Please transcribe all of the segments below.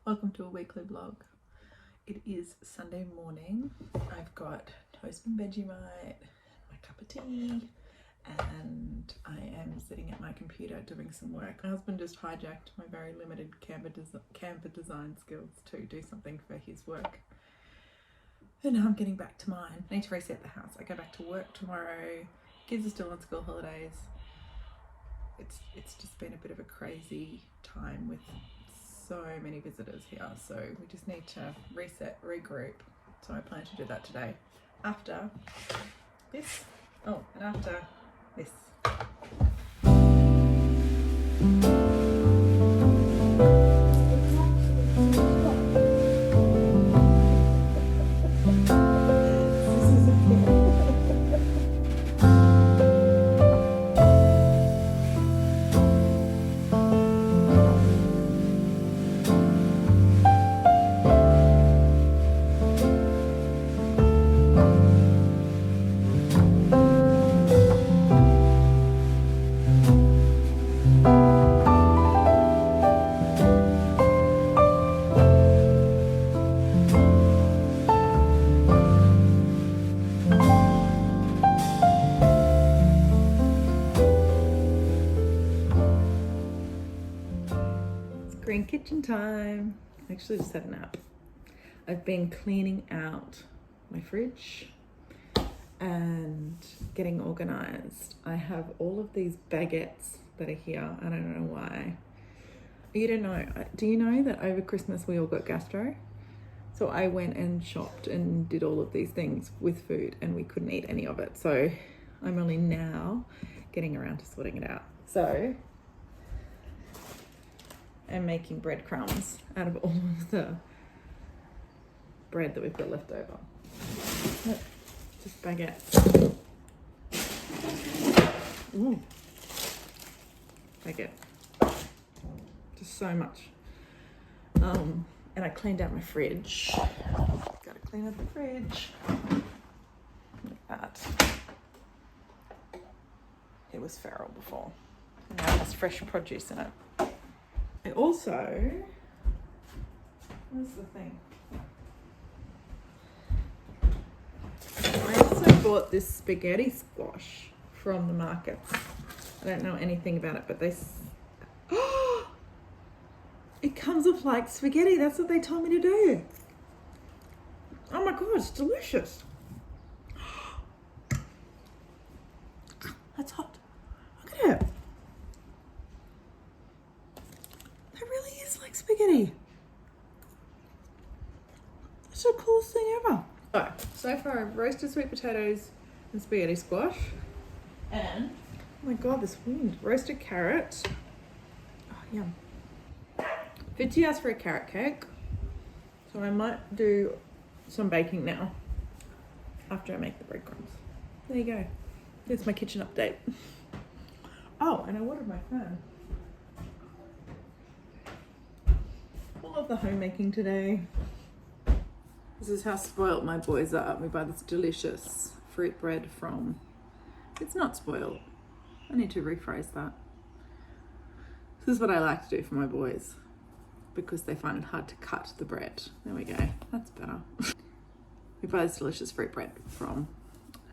Welcome to a weekly vlog. It is Sunday morning. I've got toast and Vegemite, my cup of tea, and I am sitting at my computer doing some work. My husband just hijacked my very limited Canva design skills to do something for his work. And now I'm getting back to mine. I need to reset the house. I go back to work tomorrow. Kids are still on school holidays. It's just been a bit of a crazy time with so many visitors here, so we just need to reset, regroup. So I plan to do that today after this. Oh, and after this. Green kitchen time. I actually just had a nap. I've been cleaning out my fridge and getting organized. I have all of these baguettes that are here. I don't know why. You don't know. Do you know that over Christmas we all got gastro? So I went and shopped and did all of these things with food and we couldn't eat any of it. So I'm only now getting around to sorting it out. So I'm making breadcrumbs out of all of the bread that we've got left over. Look, just baguettes. Ooh. Baguette. Just so much. And I cleaned out my fridge. Gotta clean out the fridge. Like that. It was feral before. And now it has fresh produce in it. I also, where's the thing? I also bought this spaghetti squash from the markets. I don't know anything about it, but it comes off like spaghetti. That's what they told me to do. Oh my God, it's delicious. That's hot. Look at it. Spaghetti. It's the coolest thing ever. Oh, so far I've roasted sweet potatoes and spaghetti squash. And, oh my God, this wind. Roasted carrot. Oh, yum. Fitzy asked for a carrot cake. So I might do some baking now after I make the breadcrumbs. There you go. There's my kitchen update. Oh, and I ordered my fan. Of the homemaking today. This is how spoiled my boys are. We buy this delicious fruit bread from, it's not spoiled. I need to rephrase that. This is what I like to do for my boys because they find it hard to cut the bread. There we go. That's better. We buy this delicious fruit bread from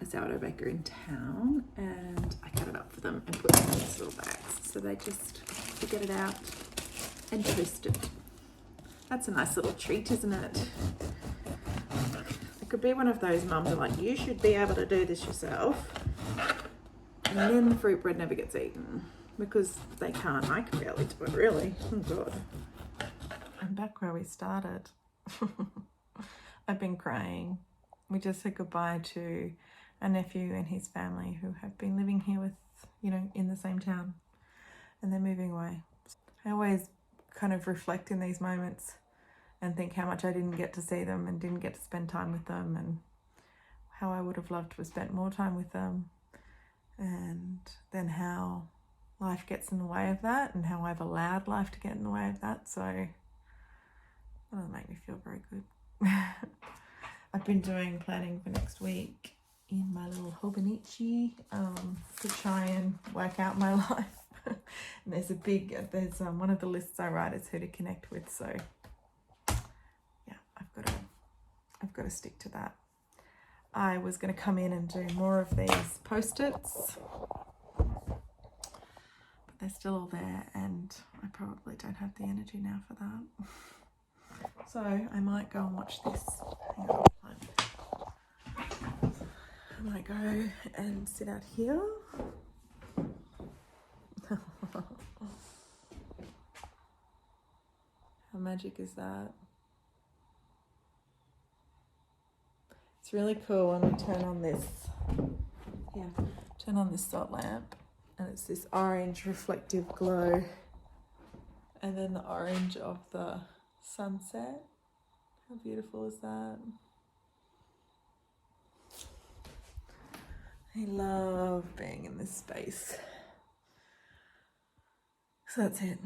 a sourdough baker in town and I cut it up for them and put it in these little bags so they just get it out and toast it. That's a nice little treat, isn't it? I could be one of those mums who are like, you should be able to do this yourself. And then the fruit bread never gets eaten because they can't. I can barely do it, really. Oh God. I'm back where we started. I've been crying. We just said goodbye to a nephew and his family who have been living here with, in the same town. And they're moving away. I always kind of reflect in these moments and think how much I didn't get to see them and didn't get to spend time with them and how I would have loved to have spent more time with them, and then how life gets in the way of that and how I've allowed life to get in the way of that. So that doesn't make me feel very good. I've been doing planning for next week in my little Hobonichi to try and work out my life. And there's one of the lists I write is who to connect with, so I've got to stick to that. I was going to come in and do more of these post-its, but they're still all there and I probably don't have the energy now for that. So I might go and watch this. Hang on. I might go and sit out here. How magic is that? It's really cool when we turn on this, turn on this salt lamp and it's this orange reflective glow and then the orange of the sunset. How beautiful is that? I love being in this space. So that's it.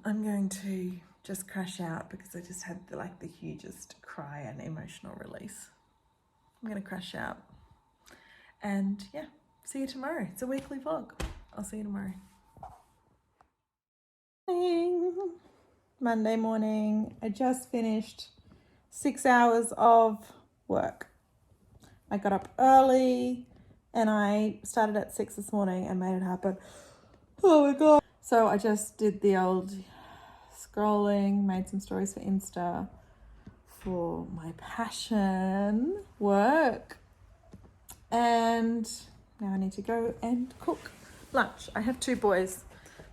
I'm going to just crash out because I just had the hugest cry and emotional release. I'm going to crash out. And yeah, see you tomorrow. It's a weekly vlog. I'll see you tomorrow. Monday morning. I just finished 6 hours of work. I got up early and I started at 6 this morning and made it happen. Oh my God. So I just did the old scrolling, made some stories for Insta for my passion, work. And now I need to go and cook lunch. I have 2 boys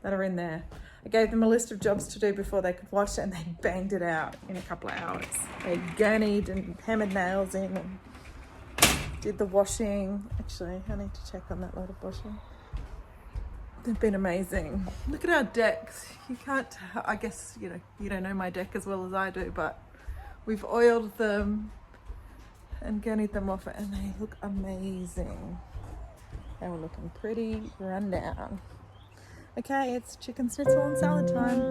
that are in there. I gave them a list of jobs to do before they could watch it and they banged it out in a couple of hours. They gurneyed and hammered nails in and did the washing. Actually, I need to check on that load of washing. They've been amazing. Look at our decks. You can't, I guess, you don't know my deck as well as I do, but we've oiled them and gurneyed them off and they look amazing. They were looking pretty run down. Okay, it's chicken schnitzel and salad time.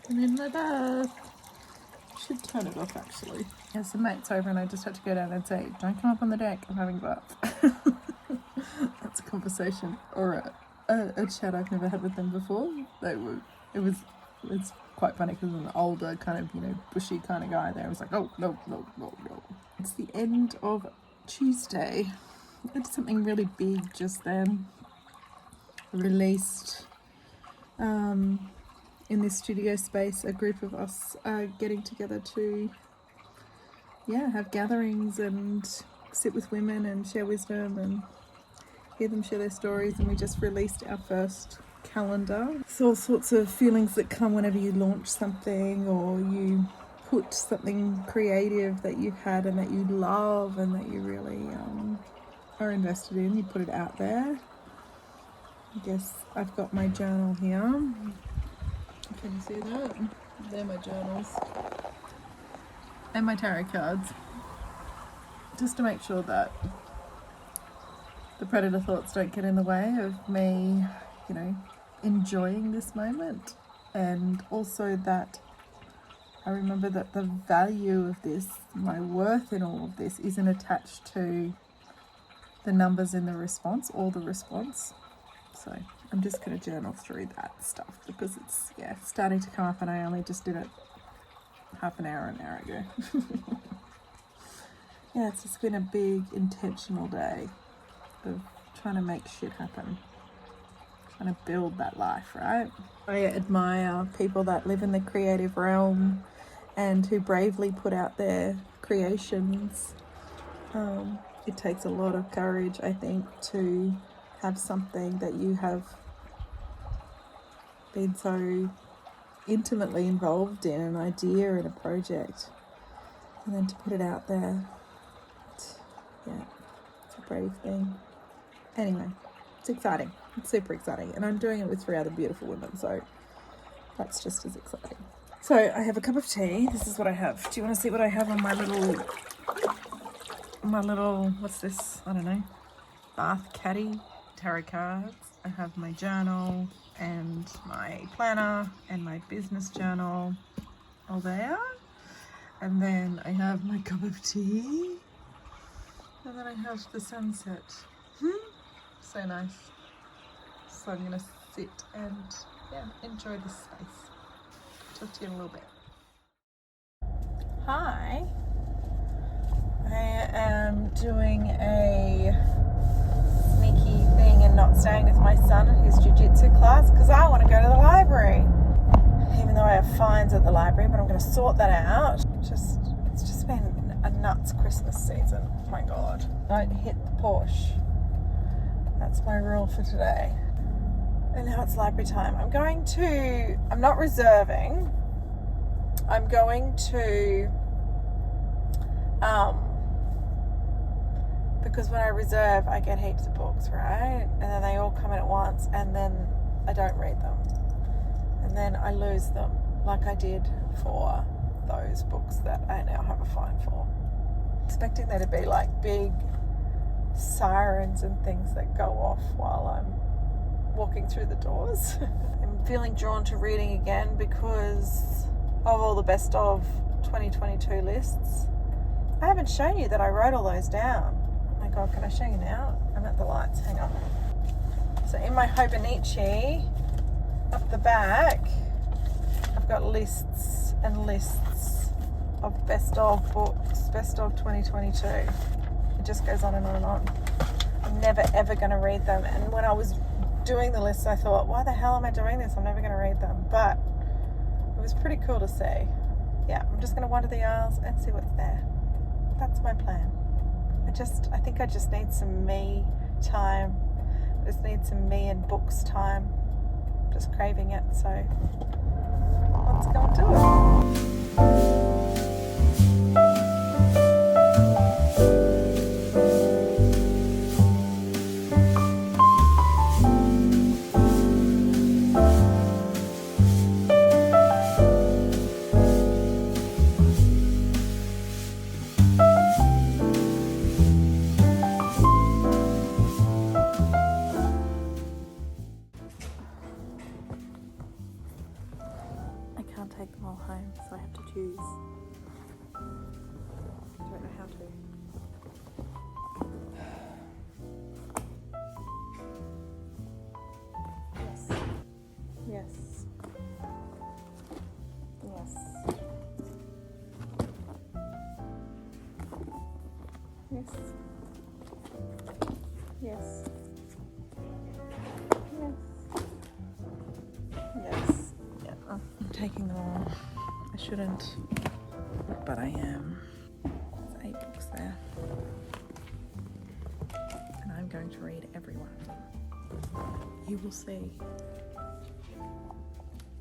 I'm in my bath. Should turn it off actually. There's some mates over and I just had to go down and say, don't come up on the deck, I'm having a bath. That's a conversation or a chat I've never had with them before. It's quite funny because I'm an older kind of, bushy kind of guy there. I was like, oh, no. It's the end of Tuesday. I did something really big just then. I released, in this studio space, a group of us are getting together to have gatherings and sit with women and share wisdom and hear them share their stories. And we just released our first calendar. It's all sorts of feelings that come whenever you launch something or you put something creative that you've had and that you love and that you really are invested in. You put it out there. I guess I've got my journal here. Can you see that? They're my journals. And my tarot cards. Just to make sure that the predator thoughts don't get in the way of me, enjoying this moment. And also that I remember that the value of this, my worth in all of this, isn't attached to the numbers in the response or the response. So I'm just going to journal through that stuff because it's starting to come up and I only just did it half an hour ago. It's just been a big intentional day of trying to make shit happen, trying to build that life, right? I admire people that live in the creative realm and who bravely put out their creations. It takes a lot of courage, I think, to have something that you have been so intimately involved in, an idea and a project, and then to put it out there. It's a brave thing. Anyway, it's exciting. It's super exciting. And I'm doing it with 3 other beautiful women, so that's just as exciting. So I have a cup of tea. This is what I have. Do you want to see what I have on my little, what's this? I don't know, bath caddy tarot cards. I have my journal and my planner and my business journal all there. And then I have my cup of tea. And then I have the sunset. So nice. So I'm gonna sit and enjoy this space. Talk to you in a little bit. Hi. I am doing a sneaky thing and not staying with my son at his jiu-jitsu class because I want to go to the library. Even though I have fines at the library, but I'm going to sort that out. It's just been a nuts Christmas season. Oh my God. Don't hit the Porsche. That's my rule for today. And now it's library time. I'm not reserving. I'm going to, because when I reserve, I get heaps of books, right? And then they all come in at once, and then I don't read them. And then I lose them, like I did for those books that I now have a fine for. Expecting there to be like big sirens and things that go off while I'm walking through the doors. I'm feeling drawn to reading again because of all the best of 2022 lists. I haven't shown you that I wrote all those down. Oh my God, can I show you now? I'm at the lights, hang on. So in my Hobonichi, up the back, I've got lists and lists of best of books, best of 2022. It just goes on and on and on. I'm never ever going to read them. And when I was doing the list, I thought, why the hell am I doing this? I'm never going to read them. But it was pretty cool to see. Yeah, I'm just going to wander the aisles and see what's there. That's my plan. I think I just need some me time. I just need some me and books time. Just craving it, so let's go and do it. Take them all home, so I have to choose. I don't know how to. Yes. Yes. Yes. Yes. Yes. Yeah. I'm taking them all. I shouldn't, but I am. There's 8 books there. And I'm going to read every one of them. You will see.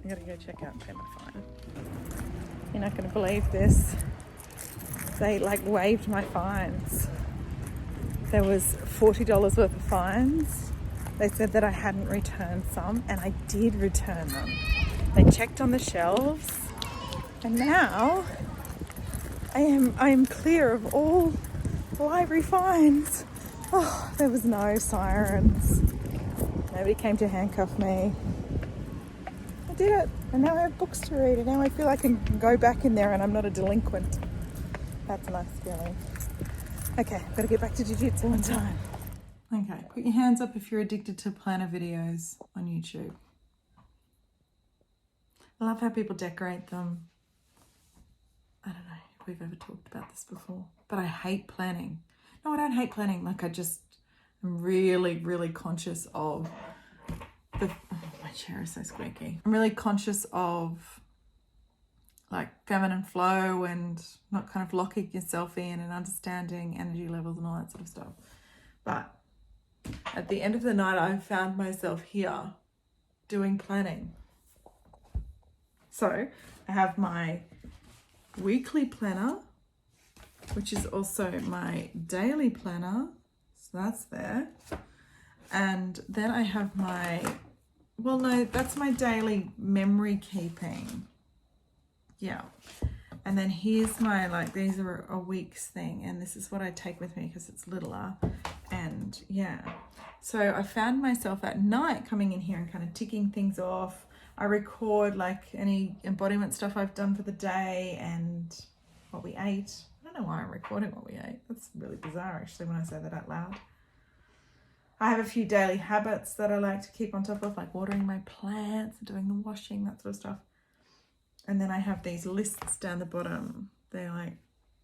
I gotta go check out and pay my fine. You're not gonna believe this. They waived my fines. There was $40 worth of fines. They said that I hadn't returned some, and I did return them. They checked on the shelves, and now I am clear of all library fines. Oh, there was no sirens. Nobody came to handcuff me. I did it, and now I have books to read, and now I feel I can go back in there and I'm not a delinquent. That's a nice feeling. Okay, gotta get back to jiu-jitsu on time. Okay, put your hands up if you're addicted to planner videos on YouTube. I love how people decorate them. I don't know if we've ever talked about this before, but I hate planning. No, I don't hate planning. Like, I just am really, really conscious of the... Oh, my chair is so squeaky. I'm really conscious of like feminine flow and not kind of locking yourself in and understanding energy levels and all that sort of stuff. But at the end of the night, I found myself here doing planning. So I have my weekly planner, which is also my daily planner. So that's there. And then I have my, well, no, that's my daily memory keeping. Yeah. And then here's my, like, these are a week's thing. And this is what I take with me because it's littler. And yeah, so I found myself at night coming in here and kind of ticking things off. I record like any embodiment stuff I've done for the day and what we ate. I don't know why I'm recording what we ate. That's really bizarre actually when I say that out loud. I have a few daily habits that I like to keep on top of, like watering my plants, doing the washing, that sort of stuff. And then I have these lists down the bottom. They're like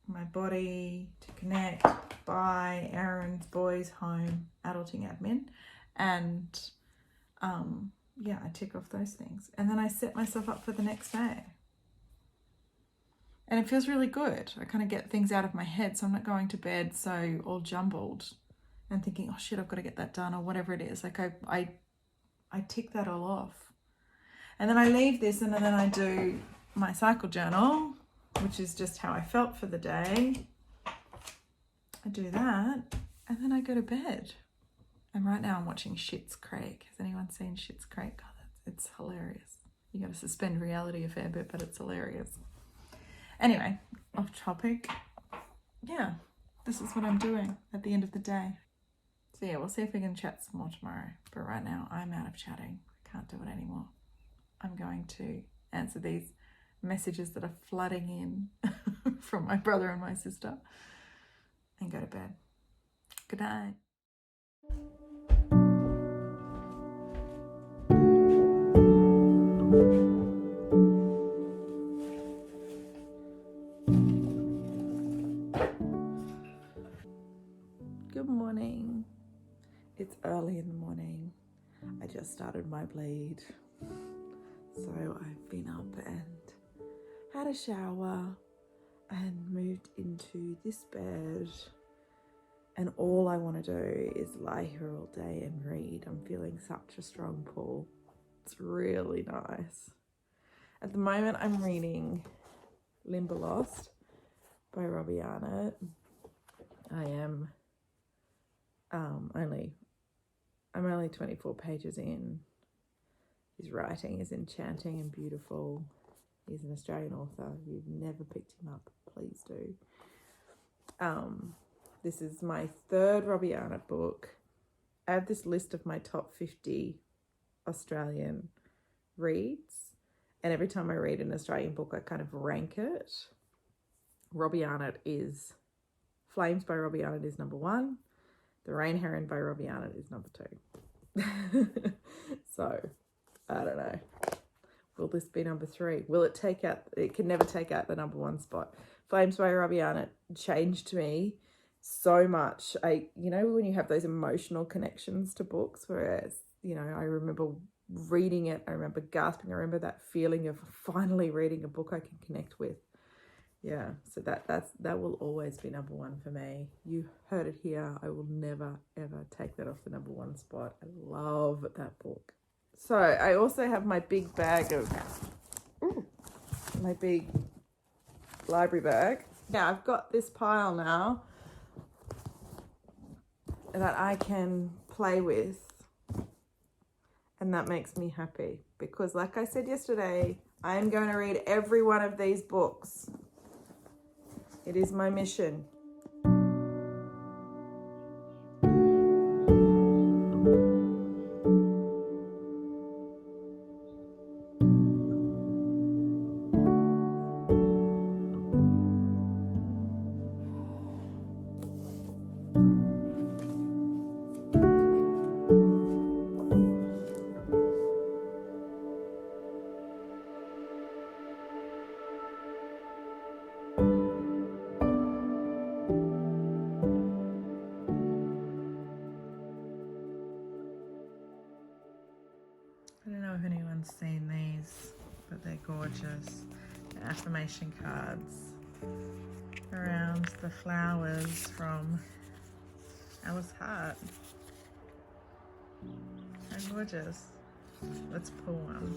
my body, to connect, buy, errands, boys, home, adulting, admin. And yeah, I tick off those things. And then I set myself up for the next day. And it feels really good. I kind of get things out of my head, so I'm not going to bed so all jumbled and thinking, oh shit, I've got to get that done or whatever it is. Like I tick that all off. And then I leave this and then I do my cycle journal, which is just how I felt for the day. I do that and then I go to bed. And right now I'm watching Schitt's Creek. Has anyone seen Schitt's Creek? God, it's hilarious. You got to suspend reality a fair bit, but it's hilarious. Anyway, off topic. Yeah, this is what I'm doing at the end of the day. So yeah, we'll see if we can chat some more tomorrow. But right now I'm out of chatting. I can't do it anymore. I'm going to answer these messages that are flooding in from my brother and my sister and go to bed. Good night. Good morning. It's early in the morning. I just started my bleed. So I've been up and had a shower and moved into this bed. And all I want to do is lie here all day and read. I'm feeling such a strong pull. It's really nice. At the moment, I'm reading Limberlost by Robbie Arnott. I am I'm only 24 pages in. His writing is enchanting and beautiful. He's an Australian author. If you've never picked him up, please do. This is my third Robbie Arnott book. I have this list of my top 50 Australian reads, and every time I read an Australian book, I kind of rank it. Robbie Arnott is Flames by Robbie Arnott is number 1. The Rain Heron by Robbie Arnott is number 2. So, I don't know. Will this be number 3? Will it take out, it can never take out the number 1 spot. Flames by Robbie Arnott changed me so much. You know, when you have those emotional connections to books where it's, you know, I remember reading it, I remember gasping, I remember that feeling of finally reading a book I can connect with. Yeah, so that will always be number 1 for me. You heard it here. I will never ever take that off the number 1 spot. I love that book. So I also have my big bag of my big library bag. Yeah, I've got this pile now that I can play with, and that makes me happy because, like I said yesterday, I am going to read every one of these books. It is my mission. I don't know if anyone's seen these, but they're gorgeous. They're affirmation cards around the flowers from Alice Hart. How gorgeous. Let's pull one.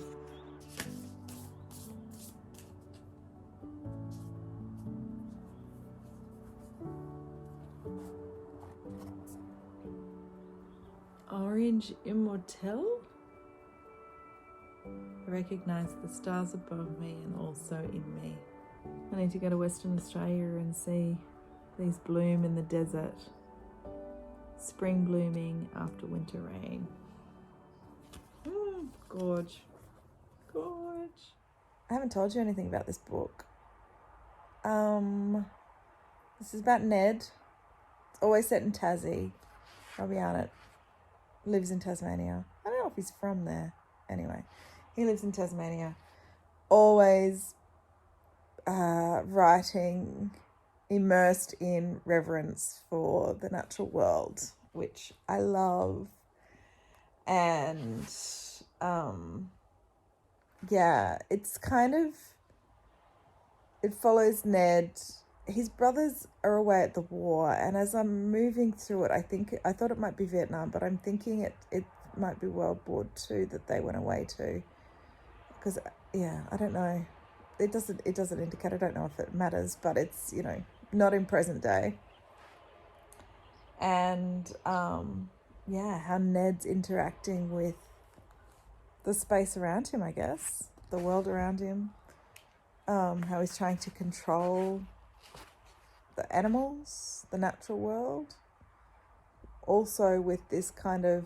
Orange Immortelle? I recognise the stars above me and also in me. I need to go to Western Australia and see these bloom in the desert. Spring blooming after winter rain. Gorge. Gorge. I haven't told you anything about this book. This is about Ned. It's always set in Tassie. Robbie Arnott lives in Tasmania. I don't know if he's from there. Anyway, he lives in Tasmania. Always writing immersed in reverence for the natural world, which I love. And it's kind of, it follows Ned. His brothers are away at the war, and as I'm moving through it, I thought it might be Vietnam, but I'm thinking it might be World War II that they went away to, because I don't know, it doesn't indicate. I don't know if it matters, but it's, you know, not in present day. And how Ned's interacting with the space around him, I guess, the world around him, how he's trying to control the animals, the natural world, also with this kind of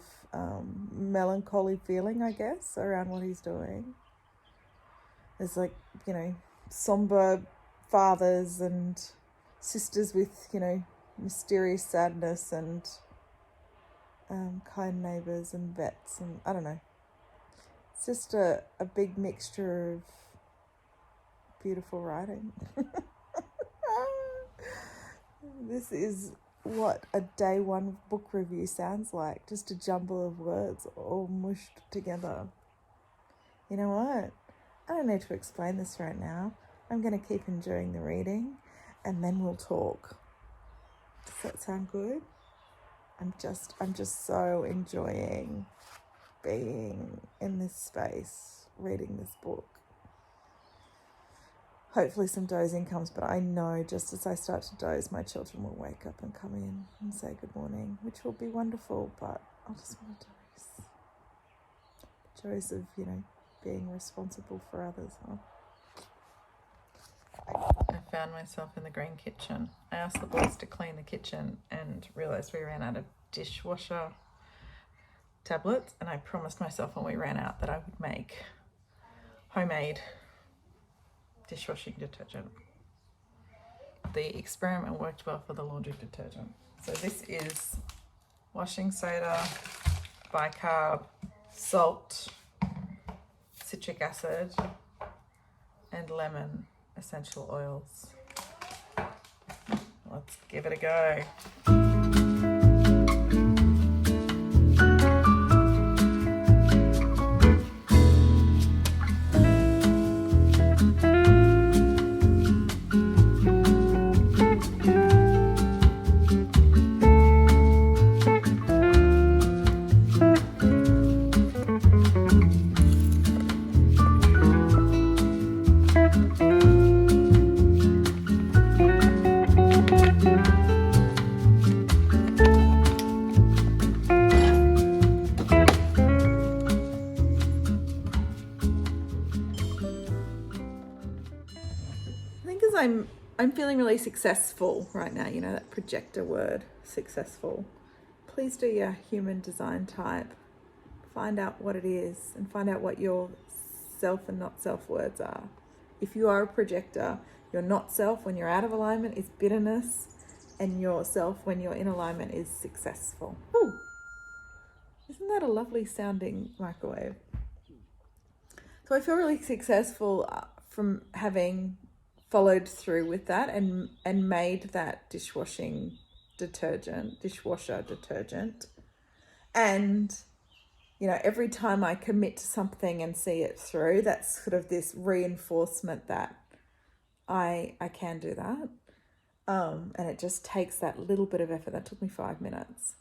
melancholy feeling, I guess, around what he's doing. There's like, you know, somber fathers and sisters with, you know, mysterious sadness, and kind neighbours and vets, and I don't know. It's just a big mixture of beautiful writing. This is what a day one book review sounds like. Just a jumble of words all mushed together. You know what? I don't need to explain this right now. I'm going to keep enjoying the reading, and then we'll talk. Does that sound good? I'm just so enjoying being in this space, reading this book. Hopefully some dozing comes, but I know just as I start to doze, my children will wake up and come in and say good morning, which will be wonderful, but I just want to doze. The joys of, you know, being responsible for others, huh? I found myself in the green kitchen. I asked the boys to clean the kitchen and realised we ran out of dishwasher tablets, and I promised myself when we ran out that I would make homemade dishwashing detergent. The experiment worked well for the laundry detergent. So this is washing soda, bicarb, salt, citric acid, and lemon essential oils. Let's give it a go. I'm feeling really successful right now. You know, that projector word, successful. Please do your human design type. Find out what it is and find out what your self and not self words are. If you are a projector, your not self when you're out of alignment is bitterness, and your self when you're in alignment is successful. Ooh. Isn't that a lovely sounding microwave? So I feel really successful from having followed through with that and made that dishwasher detergent. And, you know, every time I commit to something and see it through, that's sort of this reinforcement that I can do that. And it just takes that little bit of effort. That took me 5 minutes.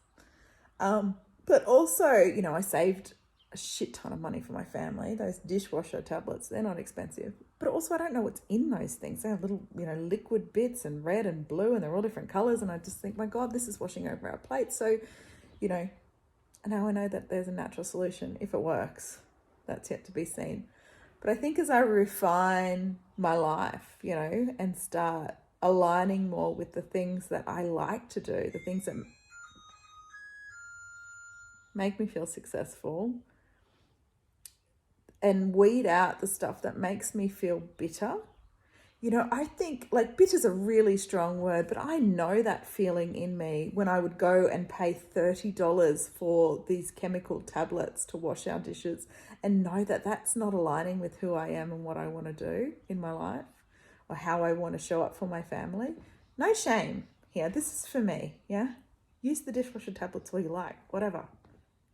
But also, you know, I saved a shit ton of money for my family. Those dishwasher tablets, they're not expensive. But also I don't know what's in those things. They have little, you know, liquid bits and red and blue, and they're all different colours. And I just think, my God, this is washing over our plates. So, you know, now I know that there's a natural solution if it works. That's yet to be seen. But I think as I refine my life, you know, and start aligning more with the things that I like to do, the things that make me feel successful, and weed out the stuff that makes me feel bitter. You know, I think like bitter's a really strong word, but I know that feeling in me when I would go and pay $30 for these chemical tablets to wash our dishes and know that that's not aligning with who I am and what I want to do in my life or how I want to show up for my family. No shame here. This is for me. Yeah. Use the dishwasher tablets all you like, whatever.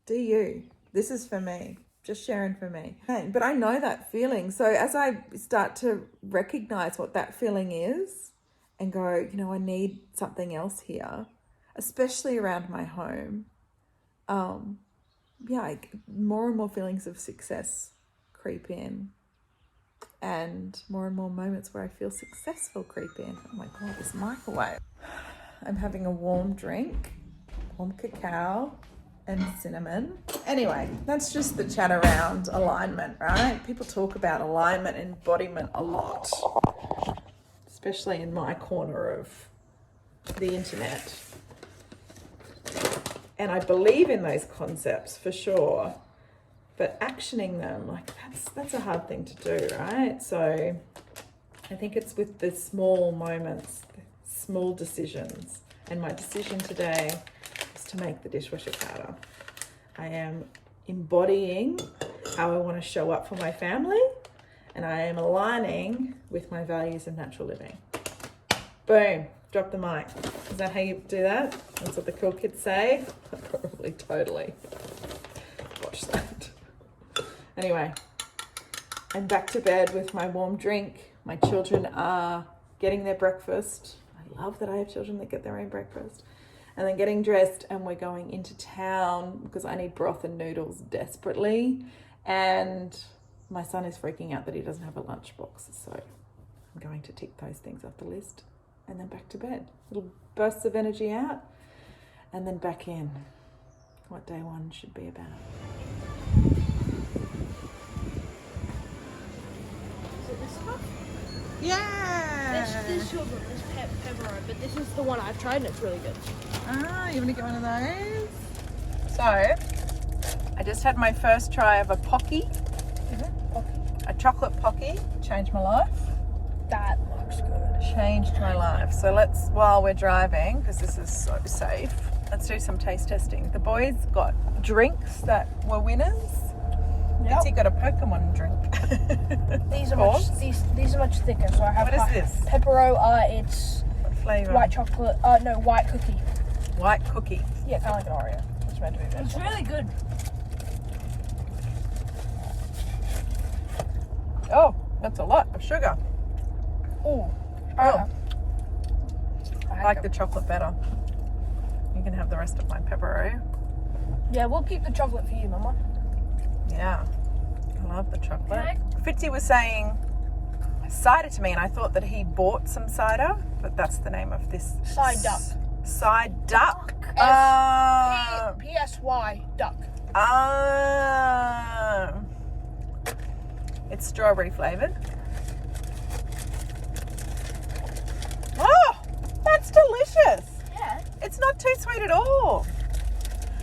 Do you. This is for me. Just sharing for me. But I know that feeling. So as I start to recognize what that feeling is and go, you know, I need something else here, especially around my home. More and more feelings of success creep in, and more moments where I feel successful creep in. Oh my God, this microwave. I'm having a warm drink, warm cacao and cinnamon. Anyway, that's just the chat around alignment, right? People talk about alignment and embodiment a lot, especially in my corner of the internet. And I believe in those concepts for sure, but actioning them, like that's a hard thing to do, right? So I think it's with the small moments, the small decisions. And my decision today is to make the dishwasher powder. I am embodying how I want to show up for my family, and I am aligning with my values of natural living. Boom, drop the mic. Is that how you do that? That's what the cool kids say? I probably totally watch that. Anyway, I'm back to bed with my warm drink. My children are getting their breakfast. I love that I have children that get their own breakfast. And then getting dressed, and we're going into town because I need broth and noodles desperately. And my son is freaking out that he doesn't have a lunchbox. So I'm going to tick those things off the list and then back to bed. Little bursts of energy out and then back in. What day one should be about. Is it this stuff? Yeah! This silver, this pepperoni, but this is the one I've tried and it's really good. Ah, you want to get one of those? So, I just had my first try of a Pocky. A chocolate Pocky. Changed my life. That looks good. Changed my life. So let's, while we're driving, because this is so safe, let's do some taste testing. The boys got drinks that were winners. Yep. He got a Pokemon drink. These are much thicker. So I have. What is this? Pepero. It's What flavour? white chocolate. No, white cookie. White cookie. Yeah, kind of like an Oreo. It's meant to be good. It's really good. Oh, that's a lot of sugar. Ooh. Oh. I like the chocolate better. You can have the rest of my pepperoni. Yeah, we'll keep the chocolate for you, Mama. Yeah, I love the chocolate. Fitzy was saying cider to me, and I thought that he bought some cider, but that's the name of this. Side duck. Side duck. P-S-Y duck. It's strawberry flavoured. Oh, that's delicious. Yeah. It's not too sweet at all.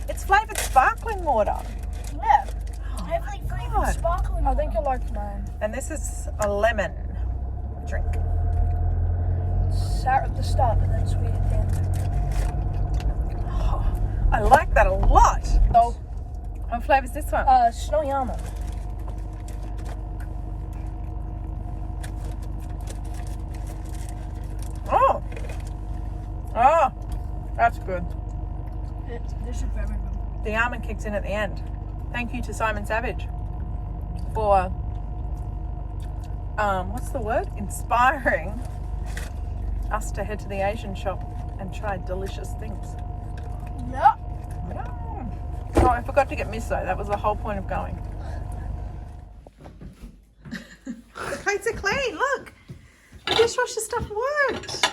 It's flavoured sparkling water. Yeah. Heavily flavored sparkling. I think you like mine. And this is a lemon drink. Sour at the start and then sweet at the end. Oh, I like that a lot. Oh. What flavour is this one? Snowy almond. Oh, that's good. This is very good. The almond kicks in at the end. Thank you to Simon Savage for, what's the word? Inspiring us to head to the Asian shop and try delicious things. Yeah. Oh, I forgot to get miso. That was the whole point of going. The plates are clean. Look, the dishwasher stuff worked.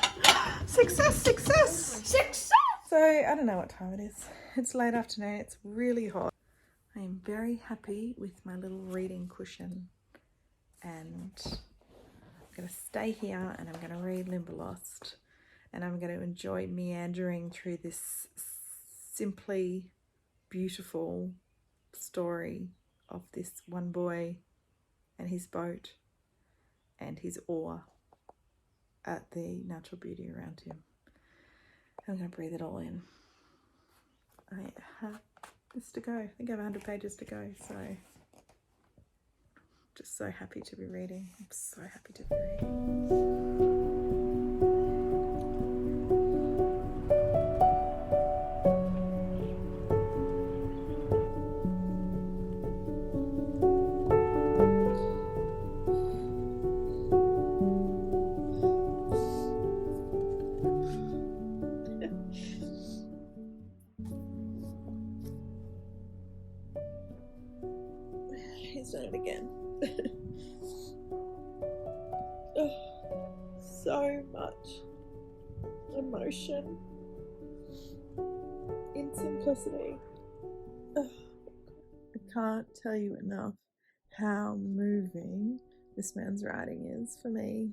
Success, success. Success! So I don't know what time it is. It's late afternoon. It's really hot. I am very happy with my little reading cushion, and I'm going to stay here and I'm going to read Limberlost, and I'm going to enjoy meandering through this simply beautiful story of this one boy and his boat and his awe at the natural beauty around him. I'm going to breathe it all in. I have this to go. I think I have 100 pages to go, so just so happy to be reading. I'm so happy to be reading. He's done it again. Oh, so much emotion in simplicity. Oh, I can't tell you enough how moving this man's writing is for me.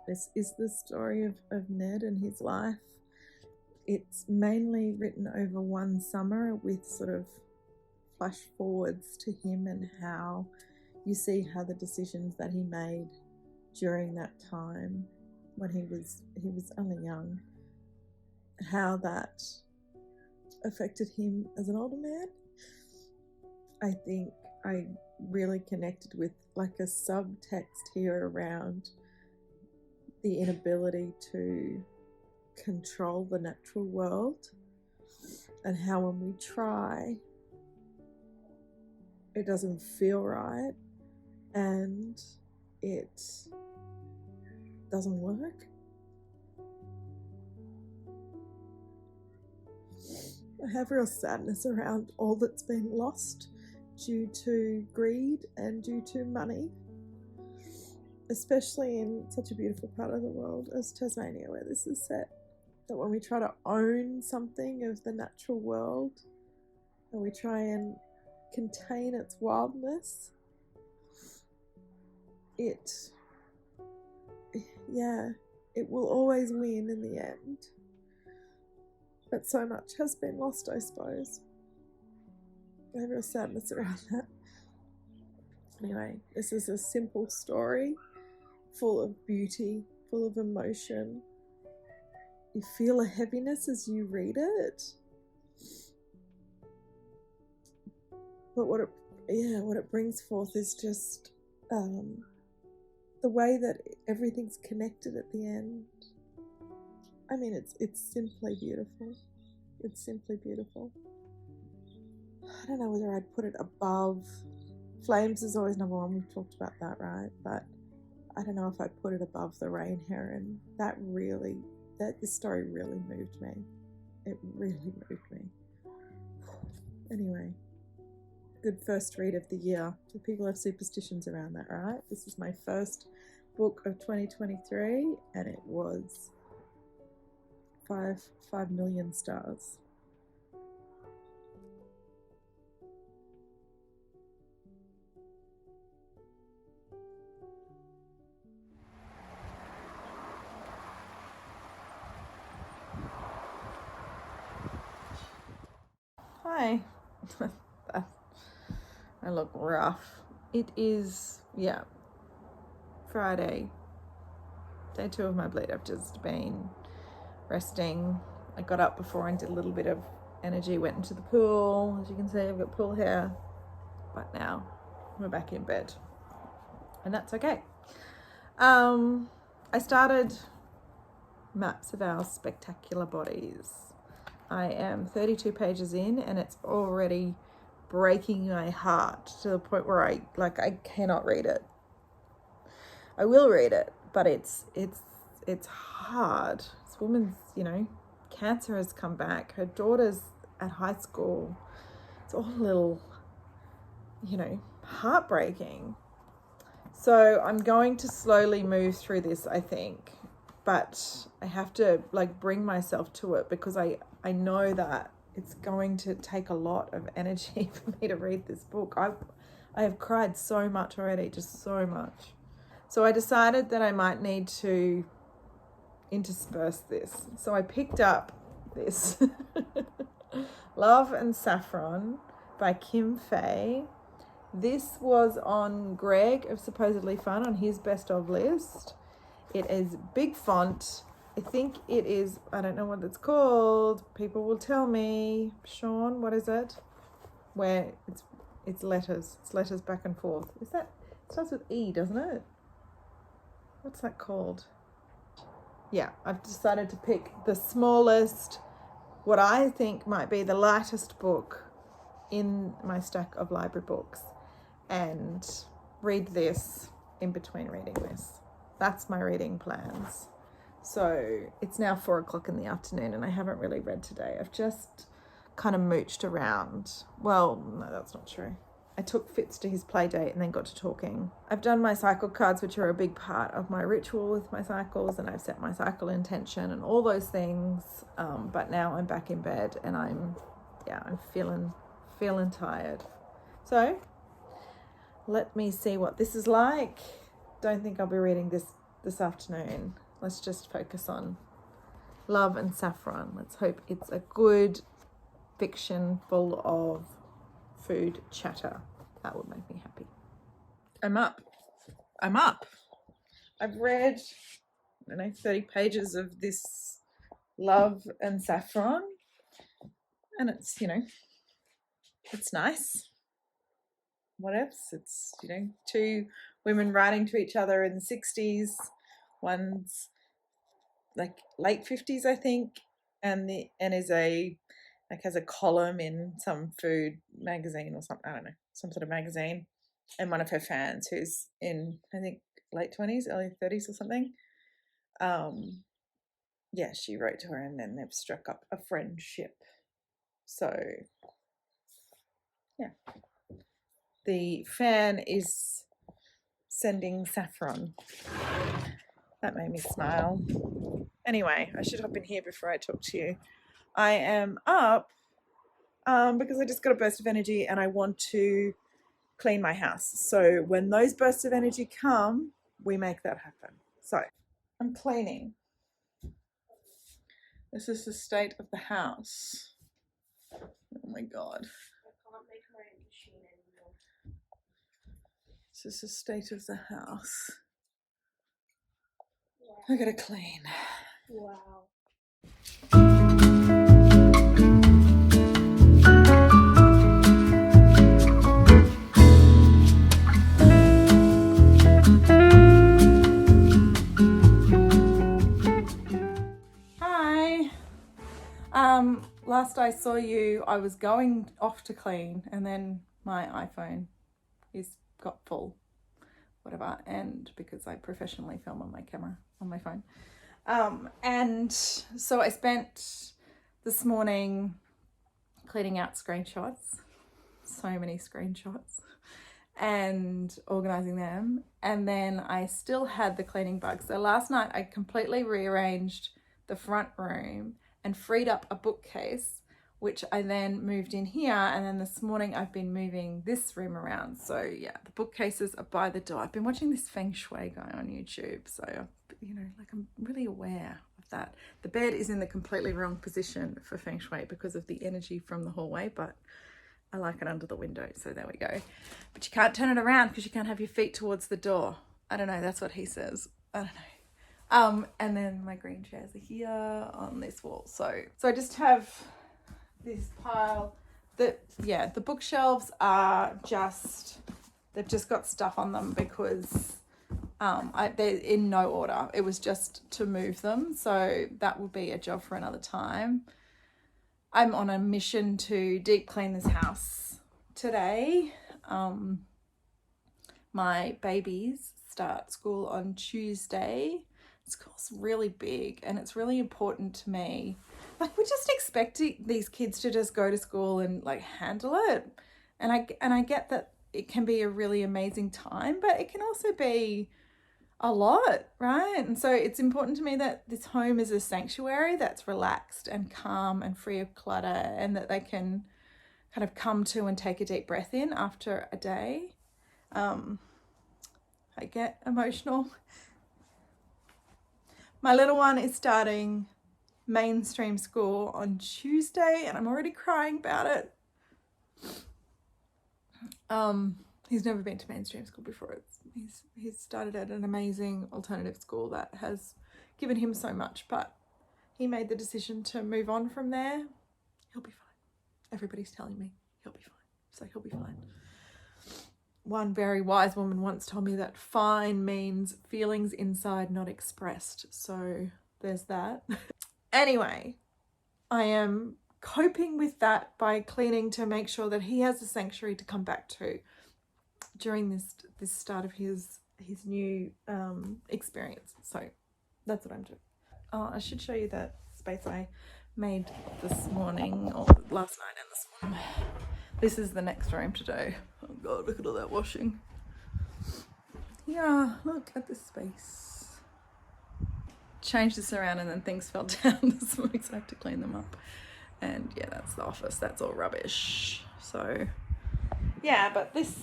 This is the story of Ned and his life. It's mainly written over one summer with sort of flash forwards to him and how you see how the decisions that he made during that time when he was only young, how that affected him as an older man. I think I really connected with like a subtext here around the inability to control the natural world and how when we try, it doesn't feel right and it doesn't work. I have real sadness around all that's been lost due to greed and due to money, especially in such a beautiful part of the world as Tasmania, where this is set, that when we try to own something of the natural world and we try and contain its wildness, it will always win in the end. But so much has been lost, I suppose. I have real sadness around that. Anyway, this is a simple story, full of beauty, full of emotion. You feel a heaviness as you read it. But what it brings forth is just the way that everything's connected at the end. I mean, it's simply beautiful. It's simply beautiful. I don't know whether I'd put it above. Flames is always number one. We've talked about that, right? But I don't know if I'd put it above The Rain Heron. This story really moved me. It really moved me. Anyway, good first read of the year. Do people have superstitions around that, right? This is my first book of 2023, and it was 5 million stars. Hi. I look rough. It is, Friday. Day 2 of my bleed. I've just been resting. I got up before and did a little bit of energy, went into the pool. As you can see, I've got pool hair. But now we're back in bed. And that's okay. I started Maps of Our Spectacular Bodies. I am 32 pages in and it's already breaking my heart to the point where I cannot read it. I will read it, but it's hard. This woman's, cancer has come back. Her daughter's at high school. It's all a little, heartbreaking. So I'm going to slowly move through this, I think, but I have to bring myself to it because I know that it's going to take a lot of energy for me to read this book. I have cried so much already, just so much. So I decided that I might need to intersperse this. So I picked up this Love and Saffron by Kim Fay. This was on Greg of Supposedly Fun on his best of list. It is big font. I think it is, I don't know what it's called. People will tell me. Sean, what is it? Where it's letters. It's letters back and forth. Is that, it starts with E, doesn't it? What's that called? Yeah, I've decided to pick the smallest, what I think might be the lightest book in my stack of library books, and read this in between reading this. That's my reading plans. So it's now 4 o'clock in the afternoon and I haven't really read today. I've just kind of mooched around. Well, no, that's not true. I took Fitz to his play date and then got to talking. I've done my cycle cards, which are a big part of my ritual with my cycles, and I've set my cycle intention and all those things. But now I'm back in bed and I'm feeling tired. So let me see what this is like. Don't think I'll be reading this afternoon. Let's just focus on Love and Saffron. Let's hope it's a good fiction full of food chatter. That would make me happy. I'm up. I've read, 30 pages of this Love and Saffron, and it's, it's nice. What else? It's, 2 women writing to each other in the 60s. One's like late 50s, I think, and is has a column in some food magazine or something, I don't know, some sort of magazine, and one of her fans who's in, I think, late 20s, early 30s or something, she wrote to her and then they've struck up a friendship. So yeah, the fan is sending saffron. That made me smile. Anyway, I should hop in here before I talk to you. I am up because I just got a burst of energy and I want to clean my house. So when those bursts of energy come, we make that happen. So I'm cleaning. This is the state of the house. Oh my God. I can't make my own machine anymore. This is the state of the house. Wow. I gotta clean. Wow. Hi. Last I saw you, I was going off to clean, and then my iPhone got full, whatever, and because I professionally film on my camera on my phone, and so I spent this morning cleaning out screenshots, so many screenshots, and organizing them, and then I still had the cleaning bug. So last night I completely rearranged the front room and freed up a bookcase, which I then moved in here, and then this morning I've been moving this room around. So yeah, the bookcases are by the door. I've been watching this feng shui guy on YouTube, so I'm really aware of that. The bed is in the completely wrong position for feng shui because of the energy from the hallway, but I like it under the window, so there we go. But you can't turn it around because you can't have your feet towards the door. I don't know, that's what he says. I don't know. And then my green chairs are here on this wall. So I just have this pile that, the bookshelves are they've just got stuff on them because they're in no order. It was just to move them. So that will be a job for another time. I'm on a mission to deep clean this house today. My babies start school on Tuesday. School's really big and it's really important to me. Like, we're just expecting these kids to just go to school and handle it. And I get that it can be a really amazing time, but it can also be a lot, right? And so it's important to me that this home is a sanctuary that's relaxed and calm and free of clutter, and that they can kind of come to and take a deep breath in after a day. I get emotional. My little one is starting mainstream school on Tuesday, and I'm already crying about it. He's never been to mainstream school before. He's started at an amazing alternative school that has given him so much, but he made the decision to move on from there. He'll be fine. Everybody's telling me he'll be fine, so he'll be fine. One very wise woman once told me that fine means feelings inside not expressed, so there's that. Anyway, I am coping with that by cleaning to make sure that he has a sanctuary to come back to during this start of his new experience. So that's what I'm doing. Oh, I should show you that space I made this morning, or last night and this morning. This is the next room to do. Oh God, look at all that washing. Yeah, look at this space. Changed this around and then things fell down this morning, so I have to clean them up. And yeah, that's the office. That's all rubbish. So yeah, but this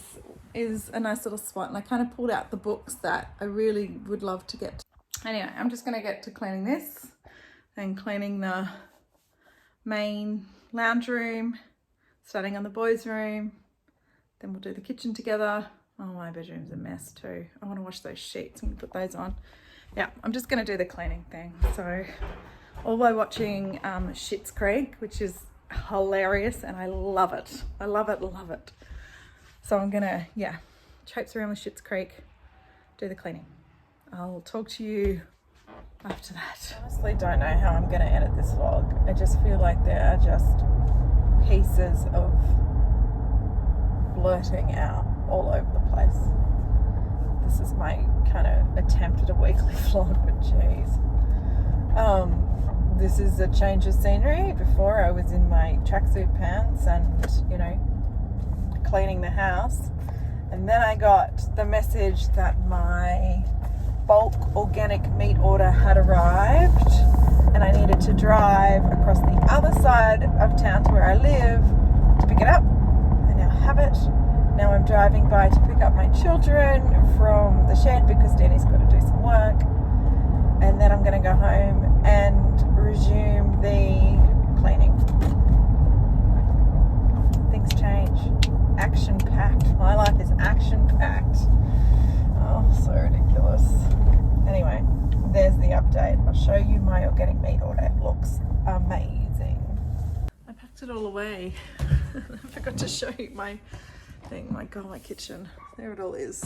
is a nice little spot, and I kind of pulled out the books that I really would love to get to. Anyway, I'm just going to get to cleaning this and cleaning the main lounge room, starting on the boys' room. Then we'll do the kitchen together. Oh, my bedroom's a mess too. I want to wash those sheets. I'm going to put those on. Yeah, I'm just going to do the cleaning thing. So all by watching Schitt's Creek, which is hilarious, and I love it. I love it, love it. So I'm going to, yeah, traipse around with Schitt's Creek, do the cleaning. I'll talk to you after that. I honestly don't know how I'm going to edit this vlog. I just feel like there are just pieces of blurting out all over the place. This is my kind of attempt at a weekly vlog, but jeez. This is a change of scenery. Before I was in my tracksuit pants and, you know, cleaning the house. And then I got the message that my bulk organic meat order had arrived, and I needed to drive across the other side of town to where I live to pick it up. I now have it. Now I'm driving by to pick up my children from the shed because Danny's got to do some work, and then I'm going to go home and resume the cleaning. Things change. Action packed. My life is action packed. Oh, so ridiculous. Anyway, there's the update. I'll show you my organic meat order. It looks amazing. I packed it all away. I forgot to show you my thing. My God, my kitchen. There it all is.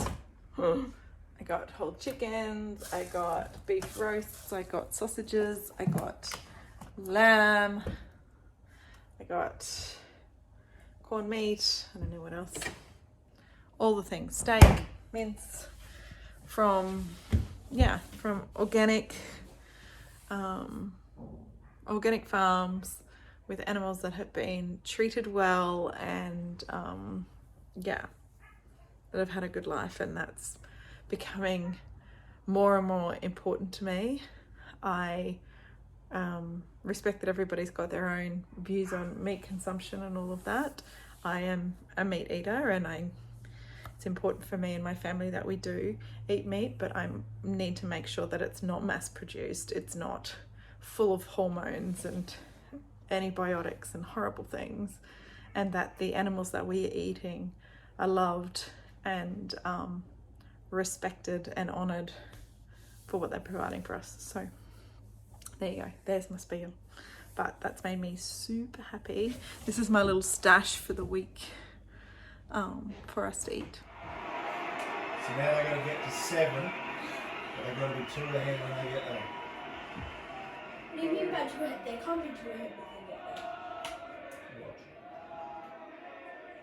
I got whole chickens. I got beef roasts. I got sausages. I got lamb. I got corned meat. I don't know what else. All the things. Steak, mince. From organic farms with animals that have been treated well and that have had a good life, and that's becoming more and more important to me. I respect that everybody's got their own views on meat consumption and all of that. I am a meat eater, and it's important for me and my family that we do eat meat, but I need to make sure that it's not mass produced. It's not full of hormones and antibiotics and horrible things, and that the animals that we are eating are loved and respected and honoured for what they're providing for us. So there you go. There's my spiel. But that's made me super happy. This is my little stash for the week for us to eat. So now they've got to get to 7, but they've got to be 2 ahead when they get there. What do you mean by 2 ahead? They can't be 2 ahead when they get there.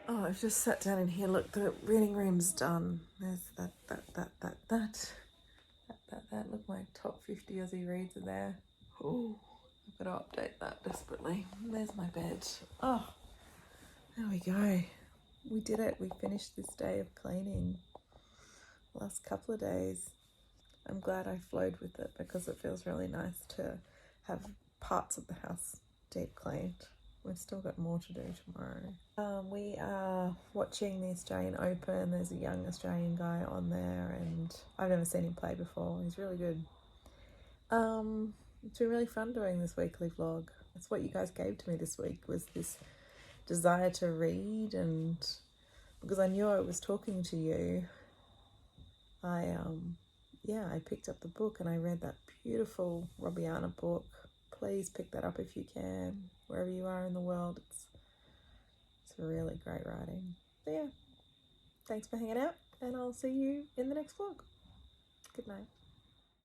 Oh, I've just sat down in here. Look, the reading room's done. There's that. Look, my top 50 Aussie reads are there. Oh, I've got to update that desperately. There's my bed. Oh, there we go. We did it. We finished this day of cleaning. Last couple of days. I'm glad I flowed with it because it feels really nice to have parts of the house deep cleaned. We've still got more to do tomorrow. We are watching the Australian Open. There's a young Australian guy on there, and I've never seen him play before. He's really good. It's been really fun doing this weekly vlog. That's what you guys gave to me this week, was this desire to read, and because I knew I was talking to you, I picked up the book and I read that beautiful Robiana book. Please pick that up if you can, wherever you are in the world. It's really great writing. So yeah, thanks for hanging out, and I'll see you in the next vlog. Good night.